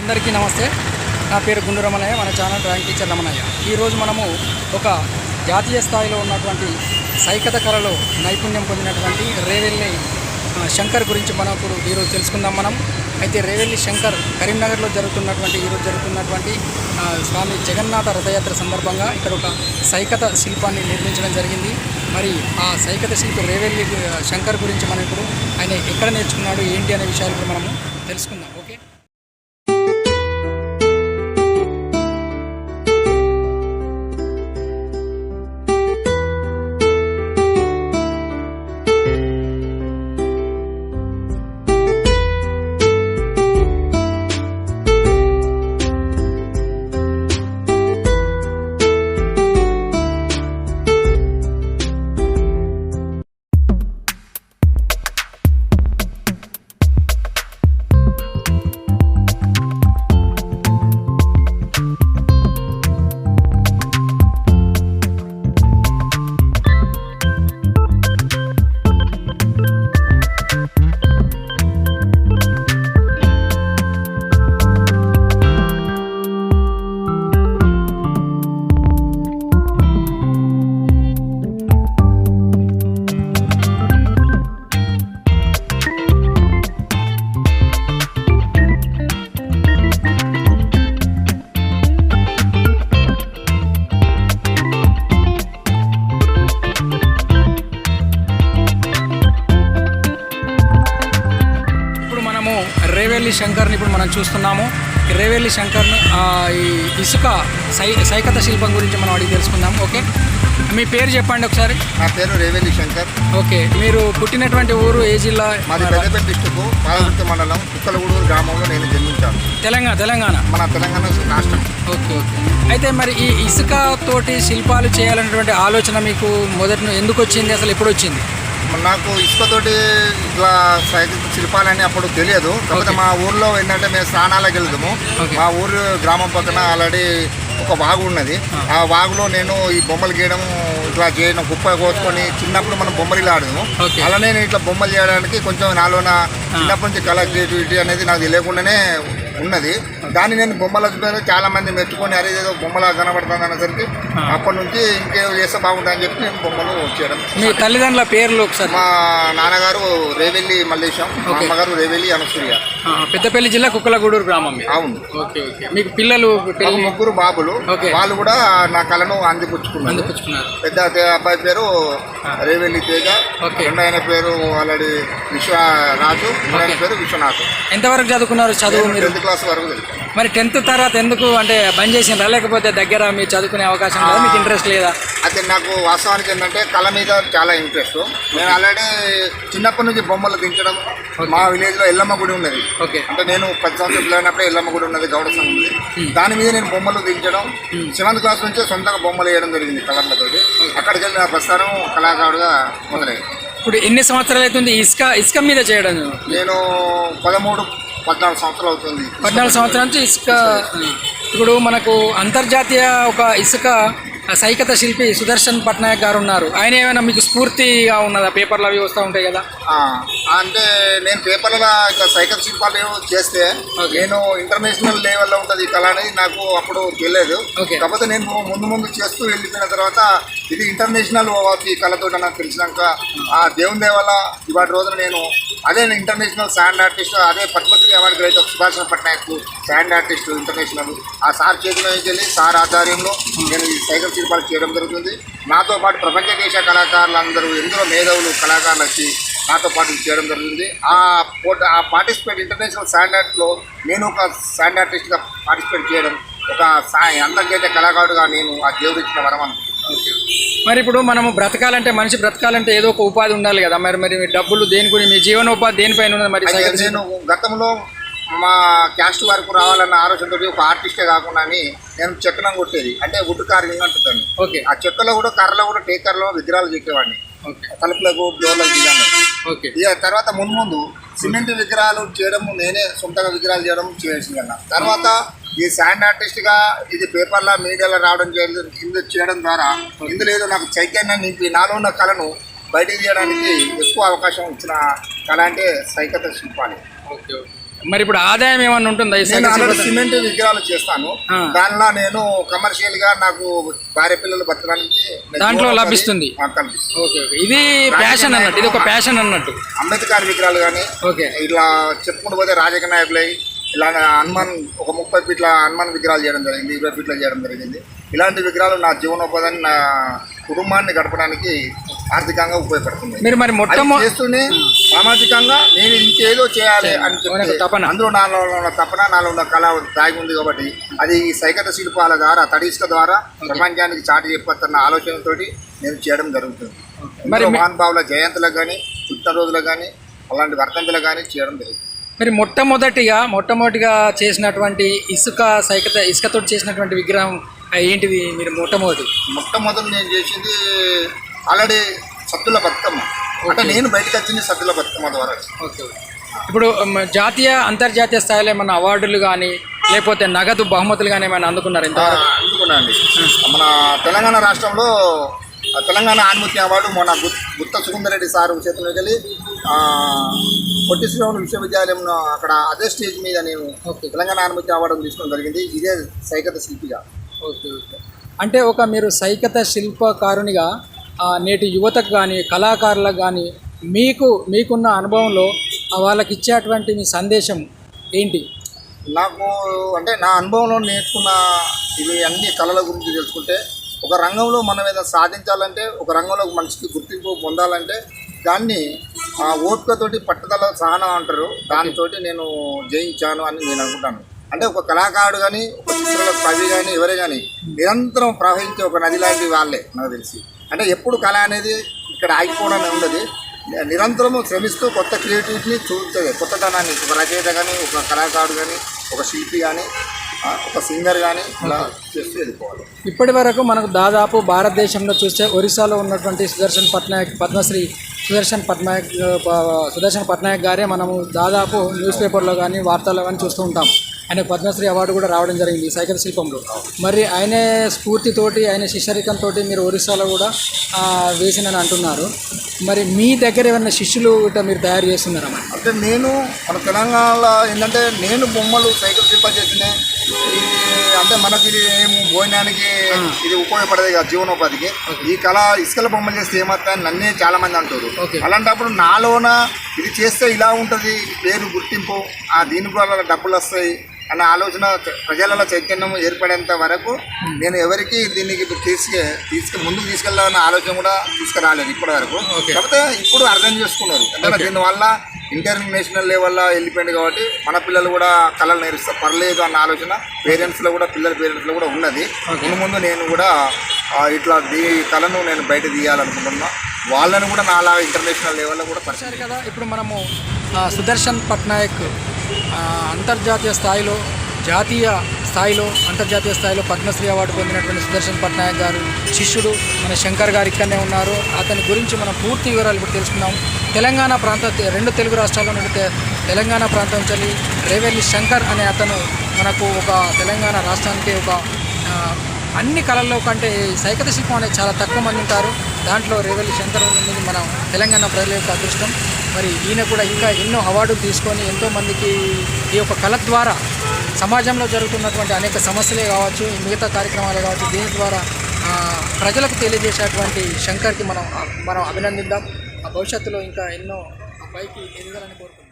అందరికీ నమస్తే. నా పేరు గుండు రమణయ్య. మన ఛానల్ డ్రాయింగ్ టీచర్ రమణయ్య. ఈరోజు మనము ఒక జాతీయ స్థాయిలో ఉన్నటువంటి సైకత కళలో నైపుణ్యం పొందినటువంటి రేవెల్లి శంకర్ గురించి మనం ఇప్పుడు ఈరోజు తెలుసుకుందాం. అయితే రేవెల్లి శంకర్ కరీంనగర్లో ఈరోజు జరుగుతున్నటువంటి స్వామి జగన్నాథ రథయాత్ర సందర్భంగా ఇక్కడ ఒక సైకత శిల్పాన్ని నిర్మించడం జరిగింది. మరి ఆ సైకత శిల్పి రేవెల్లి శంకర్ గురించి మనం ఇప్పుడు ఆయన ఎక్కడ నేర్చుకున్నాడు ఏంటి అనే విషయాలు ఇప్పుడు మనము తెలుసుకుందాం. ఓకే. రేవెల్లి శంకర్ని ఇప్పుడు మనం చూస్తున్నాము. రేవెల్లి శంకర్ని ఈ ఇసుక సైకత శిల్పం గురించి మనం అడిగి తెలుసుకుందాం. ఓకే, మీ పేరు చెప్పండి ఒకసారి. నా పేరు రేవెల్లి శంకర్. ఓకే, మీరు పుట్టినటువంటి ఊరు ఏ జిల్లా? మాది పెద్దపేట డిస్ట్రిక్ట్ పాలగుర్తి మండలం కుక్కలగూడూరు గ్రామంలో నేను జన్మించాను. తెలంగాణ మన తెలంగాణ రాష్ట్రం. ఓకే. అయితే మరి ఈ ఇసుక తోటి శిల్పాలు చేయాలనేటువంటి ఆలోచన మీకు మొదటి ఎందుకు వచ్చింది, అసలు ఎప్పుడు వచ్చింది? నాకు ఇసుకతోటి ఇట్లా శిల్పాలని అప్పుడు తెలియదు. కాకపోతే మా ఊర్లో ఏంటంటే మేము స్నానాలకు వెళ్తాము. మా ఊరు గ్రామం పక్కన ఆల్రెడీ ఒక వాగు ఉన్నది. ఆ వాగులో నేను ఈ బొమ్మలు గీయడం ఇట్లా చేయడం, కుప్ప కోసుకొని చిన్నప్పుడు మనం బొమ్మలు ఇలా ఆడము. అలానే నేను ఇట్లా బొమ్మలు చేయడానికి కొంచెం నాలోన చిన్నప్పటి నుంచి కళ క్రియేటివిటీ అనేది నాకు తెలియకుండానే ఉన్నది. దాన్ని నేను బొమ్మల చాలా మంది మెచ్చుకొని అరే ఏదో బొమ్మలా కనబడుతుంది అనేసరికి అప్పటి నుంచి ఇంకేం చేస్తే బాగుంటుందని చెప్పి నేను బొమ్మలు చేయడం. మీ తల్లిదండ్రుల పేర్లు ఒకసారి? మా నాన్నగారు రేవెల్లి మల్లేశం, మా అమ్మగారు రేవెల్లి అనసూయ. పెద్దపల్లి జిల్లా కుక్కలగూడూరు గ్రామం. అవును. ఓకే. మీకు పిల్లలు? ముగ్గురు బాబులు. వాళ్ళు కూడా నా కళను అందిపుచ్చుకున్నారు. పెద్ద అబ్బాయి పేరు రేవెల్లి తేజ, రెండో ఆయన పేరు ఆల్రెడీ విశ్వరాజు, ఆయన పేరు విశ్వనాథ్. ఎంతవరకు చదువుకున్నారు? చదువు 10th క్లాస్ వరకు తెలుసు. మరి 10th తర్వాత ఎందుకు అంటే బంద్ చేసిండ్రా, లేకపోతే దగ్గర మీరు చదువుకునే అవకాశం లేదా, మీకు ఇంట్రెస్ట్ లేదా? అయితే నాకు వాస్తవానికి ఏంటంటే కళ మీద చాలా ఇంట్రెస్ట్. నేను ఆల్రెడీ చిన్నప్పటి నుంచి బొమ్మలు దించడం. మా విలేజ్లో ఎల్లమ్మ గుడి ఉన్నది. అంటే నేను 10 సంవత్సరాలు పిల్లైనప్పుడే ఎల్లమ్మ గుడి ఉన్నది, గౌడ సంఘం. దాని మీద నేను బొమ్మలు దించడం 7th క్లాస్ నుంచే సొంతంగా బొమ్మలు వేయడం జరిగింది కలర్లతో. అక్కడికి వెళ్ళి నా ప్రస్థానం కళాకారుడుగా మొదలైంది. ఇప్పుడు ఎన్ని సంవత్సరాలు అవుతుంది ఇసుక మీద చేయడం? నేను 13-14 సంవత్సరాలు అవుతుంది. 14 సంవత్సరాల నుంచి ఇసుక. ఇప్పుడు మనకు అంతర్జాతీయ ఒక ఇసుక సైకత శిల్పి సుదర్శన్ పట్నాయక్ గారు ఉన్నారు. ఆయన ఏమైనా మీకు స్ఫూర్తిగా ఉన్నదా? పేపర్లు అవి వస్తూ ఉంటాయి కదా. అంటే నేను పేపర్లో ఇట్లా సైకత శిల్పాలు చేస్తే నేను ఇంటర్నేషనల్ లెవెల్లో ఉంటుంది ఈ కళ అనేది నాకు అప్పుడు తెలియదు. కాకపోతే నేను ముందు చేస్తూ వెళ్ళిపోయిన తర్వాత ఇది ఇంటర్నేషనల్ ఈ కళతో నాకు తెలిసినాక ఆ దేవుని దేవల్ల ఇవాటి రోజున నేను అదే ఇంటర్నేషనల్ శాండ్ ఆర్టిస్ట్, అదే పద్మశ్రీ అవార్డు గ్రహీత Sudarshan Patnaik sand artist international, ఆ సార్ చేతిలో వెళ్ళి సార్ ఆధ్వర్యంలో నేను ఈ సైకత శిల్పాలు చేయడం జరుగుతుంది. నాతో పాటు ప్రపంచ దేశ కళాకారులందరూ ఎందరో మేధావులు కళాకారులు వచ్చి నాతో పాటు చేయడం జరుగుతుంది. ఆ పార్టిసిపేట్ ఇంటర్నేషనల్ శాండ్ ఆర్ట్లో నేను ఒక శాండ్ ఆర్టిస్ట్గా పార్టిసిపేట్ చేయడం, ఒక అంతర్జాతీయ కళాకారుడుగా నేను ఆ దేవుడు ఇచ్చిన వరం అనుకుంటున్నాను. మరి ఇప్పుడు మనము బ్రతకాలంటే, మనిషి బ్రతకాలంటే ఏదో ఒక ఉపాధి ఉండాలి కదా. మరి డబ్బులు దేని గురించి, మీ జీవనోపాధి దేనిపైన ఉన్నది? మరి నేను గతంలో మా క్యాస్ట్ వరకు రావాలన్న ఆలోచనతో ఒక ఆర్టిస్టే కాకుండా నేను చెక్కనం కొట్టేది, అంటే వుడ్ కార్వింగ్ అంటుంటాను. ఆ చెక్కలో కూడా కర్రలో కూడా టేకర్లో విగ్రహాలు చెక్కేవాడిని, తలుపులకు డోర్లకు దిగాను. ఇక తర్వాత ముందు సిమెంట్ విగ్రహాలు చేయడం, నేనే సొంతంగా విగ్రహాలు చేయడం చేసిన తర్వాత ఈ శాండ్ ఆర్టిస్ట్గా ఇది పేపర్లో మీడియాలో రావడం చేయడం ద్వారా ఇందులో ఏదో నాకు చైతన్యం నింపి నాలో ఉన్న కళను బయటికి తీయడానికి ఎక్కువ అవకాశం ఇచ్చిన కళ అంటే సైకత శిల్పాలు. మరి ఇప్పుడు ఆదాయం ఏమన్నా ఉంటుందా ఈ నేను సైకిల్ ఆల్రెడీ శిల్పం? సిమెంట్ విగ్రహాలు చేస్తాను. ఆ. దానిలో నేను కమర్షియల్ గా నాకు భార్య పిల్లలు బతకడానికి నేను దాంట్లో జీవనోపాధి లభిస్తుంది. కల్పిస్తుంది. ఓకే ఓకే, ఇది ప్యాషన్ అన్నట్టు, ఇది ఒక ప్యాషన్ అన్నట్టు. అంబేద్కర్ విగ్రహాలు కానీ ఓకే ఇట్లా చెప్పుకుంటూ పోతే రాజకీయ నాయకులై ఇలా హనుమాన్ ఒక 30 ఫీట్ల హనుమాన్ విగ్రహాలు చేయడం జరిగింది, 20 ఫీట్లు చేయడం జరిగింది. ఇలాంటి విగ్రహాలు నా జీవనోపాధిని, నా కుటుంబాన్ని గడపడానికి ఆర్థికంగా ఉపయోగపడుతుంది. మీరు మరి అది చేస్తూనే సామాజికంగా నేను ఇంకేదో చేయాలి అని మనకు చెప్పి తపన. అందులో నాలో ఉన్న తపన, నాలో ఉన్న కళ దాగి ఉంది కాబట్టి అది ఈ సైకత శిల్పాల ద్వారా, తడిస్క ద్వారా ప్రపంచానికి చాటి చెప్పొస్తున్న ఆలోచనతోటి నేను చేయడం జరుగుతుంది. మరి మహానుభావుల జయంతులకు కానీ, పుట్టినరోజులకు కానీ, అలాంటి వర్ధంతులకు కానీ చేయడం జరుగుతుంది. మరి మొట్టమొదటిగా చేసినటువంటి ఇసుకతో చేసినటువంటి విగ్రహం ఏంటిది? మీరు మొట్టమొదటి నేను చేసింది ఆల్రెడీ సద్దుల బతుకమ్మ. అంటే నేను బయటకు వచ్చింది సద్దుల బతుకమ్మ ద్వారా. ఓకే. ఇప్పుడు జాతీయ అంతర్జాతీయ స్థాయిలో ఏమైనా అవార్డులు కానీ లేకపోతే నగదు బహుమతులు కానీ ఏమైనా అందుకున్నారు? అందుకున్నా అండి. మన తెలంగాణ రాష్ట్రంలో తెలంగాణ ఆణిముత్యం అవార్డు మొన్న గుత్త సుకుందరెడ్డి సార్ చేతుల వెళ్ళి పొట్టి శ్రీరాములు విశ్వవిద్యాలయంలో అక్కడ అదే స్టేజ్ మీద నేను తెలంగాణ ఆణిముత్యం అవార్డు తీసుకోవడం జరిగింది. ఇదే సైకత శిల్పిగా. Okay okay. అంటే మీరు సైకత శిల్పకారునిగా నేటి యువతకు కానీ కళాకారులకు కానీ మీకున్న అనుభవంలో వాళ్ళకి ఇచ్చేటువంటి మీ సందేశం ఏంటి? నాకు అంటే నా అనుభవంలో నేర్చుకున్న ఇవి అన్ని కళల గురించి తెలుసుకుంటే, ఒక రంగంలో మనం ఏదైనా సాధించాలంటే, ఒక రంగంలో మనిషికి గుర్తింపు పొందాలంటే దాన్ని ఓపికతోటి, పట్టుదల సహనం అంటారు, దానితో నేను జయించాను అని నేను అనుకుంటాను. అంటే ఒక కళాకారుడు కానీ, ఒక చిత్రాల కవి కానీ, ఎవరే కానీ నిరంతరం ప్రవహించే ఒక నది లాంటి వాళ్ళే నాకు తెలిసి. అంటే ఎప్పుడు కళ అనేది ఇక్కడ ఆగిపోవడం ఉండదు, నిరంతరము శ్రమిస్తూ కొత్త క్రియేటివిటీని చూపుతుంది, కొత్తదనాన్ని. ఒక రచయిత కానీ, ఒక కళాకారుడు కానీ, ఒక శిల్పి కానీ, ఒక సింగర్ కానీ ఇలా చేస్తూ వెళ్ళిపోవాలి. ఇప్పటి వరకు మనకు దాదాపు భారతదేశంలో చూస్తే ఒరిస్సాలో ఉన్నటువంటి పద్మశ్రీ సుదర్శన్ పట్నాయక్ గారే మనము దాదాపు న్యూస్ పేపర్లో కానీ వార్తల్లో కానీ చూస్తూ ఉంటాం. ఆయన పద్మశ్రీ అవార్డు కూడా రావడం జరిగింది సైకత శిల్పంలో. మరి ఆయన స్ఫూర్తితోటి, ఆయన శిష్యరికంతో మీరు ఒరిస్సాలో కూడా వేసినని అంటున్నారు. మరి మీ దగ్గర ఏమైనా శిష్యులు మీరు తయారు చేస్తున్నారా? అంటే నేను మన తెలంగాణలో ఏంటంటే నేను బొమ్మలు సైకిల్ శిల్ప చేసిన అంటే మనకి ఇది ఏమి భోజనానికి ఇది ఉపయోగపడేది కదా, జీవనోపాధికి. ఈ కళ ఇసుకల బొమ్మలు చేస్తే ఏమవుతాయని నన్నే చాలా మంది అంటారు. అలాంటప్పుడు నాలోన ఇది చేస్తే ఇలా ఉంటుంది, పేరు గుర్తింపు, దీని వల్ల డబ్బులు వస్తాయి అన్న ఆలోచన ప్రజలలో చైతన్యం ఏర్పడేంత వరకు నేను ఎవరికి దీనికి ముందుకు తీసుకెళ్ళాలన్న ఆలోచన కూడా తీసుకురాలేదు ఇప్పటి వరకు. కాకపోతే ఇప్పుడు అర్థం చేసుకున్నారు. ఎందుకంటే దీనివల్ల ఇంటర్నేషనల్ లెవెల్లో వెళ్ళిపోయింది కాబట్టి మన పిల్లలు కూడా కళలు నేర్పిస్తే పర్లేదు అన్న ఆలోచన పేరెంట్స్లో కూడా, పేరెంట్స్లో కూడా ఉన్నది. ముందు నేను కూడా ఇట్లా కళను నేను బయట తీయాలనుకుంటున్నా. వాళ్ళని కూడా నాలా ఇంటర్నేషనల్ లెవెల్లో కూడా పరిచయం కదా. ఇప్పుడు మనము సుదర్శన్ పట్నాయక్ అంతర్జాతీయ స్థాయిలో, అంతర్జాతీయ స్థాయిలో పద్మశ్రీ అవార్డు పొందినటువంటి సుదర్శన్ పట్నాయక్ గారు శిష్యుడు మన శంకర్ గారు ఇక్కడనే ఉన్నారు. అతని గురించి మనం పూర్తి వివరాలు ఇప్పుడు తెలుసుకున్నాం. తెలంగాణ ప్రాంత 2 తెలుగు రాష్ట్రాల్లో నుండి తెలంగాణ ప్రాంతం నుంచి రేవెల్లి శంకర్ అనే అతను మనకు ఒక తెలంగాణ రాష్ట్రానికి ఒక అన్ని కళల్లో కంటే సైకత శిల్పం అనేది చాలా తక్కువ మంది ఉంటారు. దాంట్లో రేవెల్లి శంకర్ అనేది మన తెలంగాణ ప్రజల యొక్క అదృష్టం. మరి ఈయన కూడా ఇంకా ఎన్నో అవార్డులు తీసుకొని ఎంతోమందికి ఈ యొక్క కళ ద్వారా సమాజంలో జరుగుతున్నటువంటి అనేక సమస్యలే కావచ్చు, మిగతా కార్యక్రమాలే కావచ్చు, దీని ద్వారా ప్రజలకు తెలియజేసేటువంటి శంకర్కి మనం అభినందిద్దాం. భవిష్యత్తులో ఇంకా ఎన్నో పైకి ఎదగాలని కోరుకుంటున్నాం.